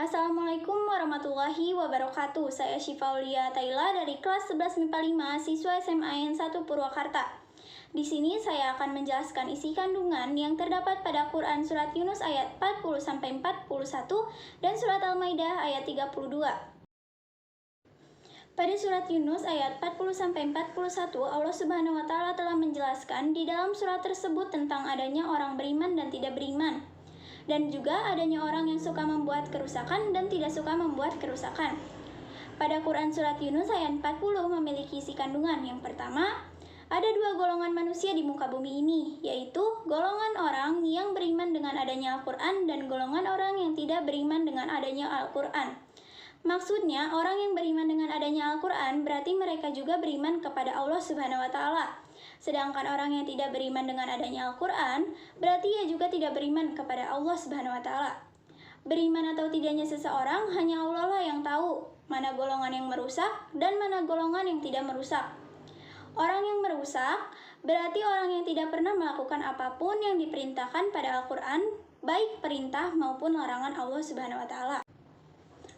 Assalamualaikum warahmatullahi wabarakatuh. Saya Syifaulia Taila dari kelas 11 MIPA 5, siswa SMA N 1 Purwakarta. Di sini saya akan menjelaskan isi kandungan yang terdapat pada Quran Surat Yunus ayat 40-41 dan Surat Al-Maidah ayat 32. Pada surat Yunus ayat 40-41, Allah Subhanahu wa Ta'ala telah menjelaskan di dalam surat tersebut tentang adanya orang beriman dan tidak beriman, dan juga adanya orang yang suka membuat kerusakan dan tidak suka membuat kerusakan. Pada Quran Surat Yunus ayat 40 memiliki isi kandungan. Yang pertama, ada dua golongan manusia di muka bumi ini, yaitu golongan orang yang beriman dengan adanya Al-Quran dan golongan orang yang tidak beriman dengan adanya Al-Quran. Maksudnya, orang yang beriman dengan adanya Al-Quran berarti mereka juga beriman kepada Allah Subhanahu wa Ta'ala. Sedangkan orang yang tidak beriman dengan adanya Al-Quran berarti ia juga tidak beriman kepada Allah Subhanahu wa Ta'ala. Beriman atau tidaknya seseorang hanya Allah lah yang tahu mana golongan yang merusak dan mana golongan yang tidak merusak. Orang yang merusak berarti orang yang tidak pernah melakukan apapun yang diperintahkan pada Al-Quran, baik perintah maupun larangan Allah Subhanahu wa Ta'ala.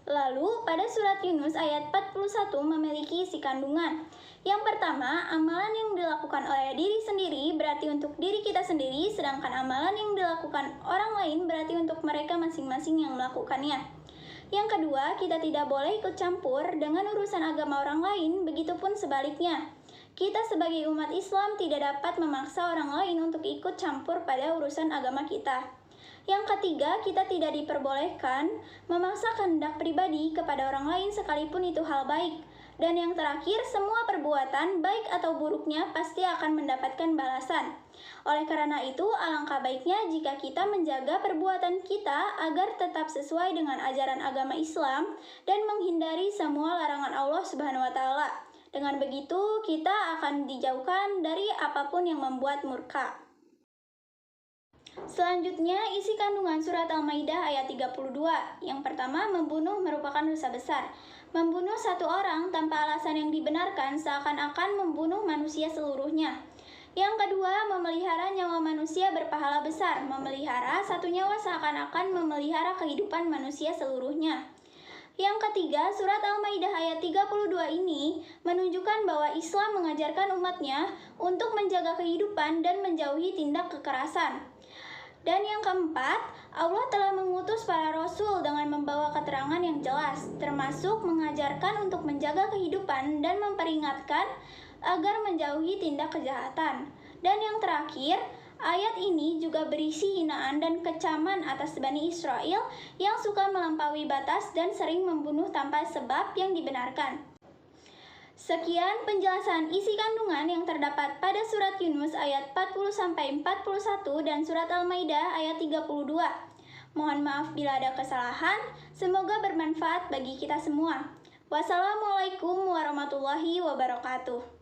Lalu, pada surat Yunus ayat 41 memiliki isi kandungan. Yang pertama, amalan yang dilakukan oleh diri sendiri berarti untuk diri kita sendiri, sedangkan amalan yang dilakukan orang lain berarti untuk mereka masing-masing yang melakukannya. Yang kedua, kita tidak boleh ikut campur dengan urusan agama orang lain, begitupun sebaliknya. Kita sebagai umat Islam tidak dapat memaksa orang lain untuk ikut campur pada urusan agama kita. Yang ketiga, kita tidak diperbolehkan memaksa kehendak pribadi kepada orang lain sekalipun itu hal baik. Dan yang terakhir, semua perbuatan, baik atau buruknya, pasti akan mendapatkan balasan. Oleh karena itu, alangkah baiknya jika kita menjaga perbuatan kita agar tetap sesuai dengan ajaran agama Islam dan menghindari semua larangan Allah Subhanahu wa Ta'ala. Dengan begitu, kita akan dijauhkan dari apapun yang membuat murka. Selanjutnya, isi kandungan surat Al-Maidah ayat 32. Yang pertama, membunuh merupakan dosa besar. Membunuh satu orang tanpa alasan yang dibenarkan seakan-akan membunuh manusia seluruhnya. Yang kedua, memelihara nyawa manusia berpahala besar. Memelihara satu nyawa seakan-akan memelihara kehidupan manusia seluruhnya. Yang ketiga, surat Al-Maidah ayat 32 ini menunjukkan bahwa Islam mengajarkan umatnya untuk menjaga kehidupan dan menjauhi tindak kekerasan. Dan yang keempat, Allah telah mengutus para rasul dengan membawa keterangan yang jelas, termasuk mengajarkan untuk menjaga kehidupan dan memperingatkan agar menjauhi tindak kejahatan. Dan yang terakhir, ayat ini juga berisi hinaan dan kecaman atas Bani Israel yang suka melampaui batas dan sering membunuh tanpa sebab yang dibenarkan. Sekian penjelasan isi kandungan yang terdapat pada surat Yunus ayat 40-41 dan surat Al-Maidah ayat 32. Mohon maaf bila ada kesalahan, semoga bermanfaat bagi kita semua. Wassalamualaikum warahmatullahi wabarakatuh.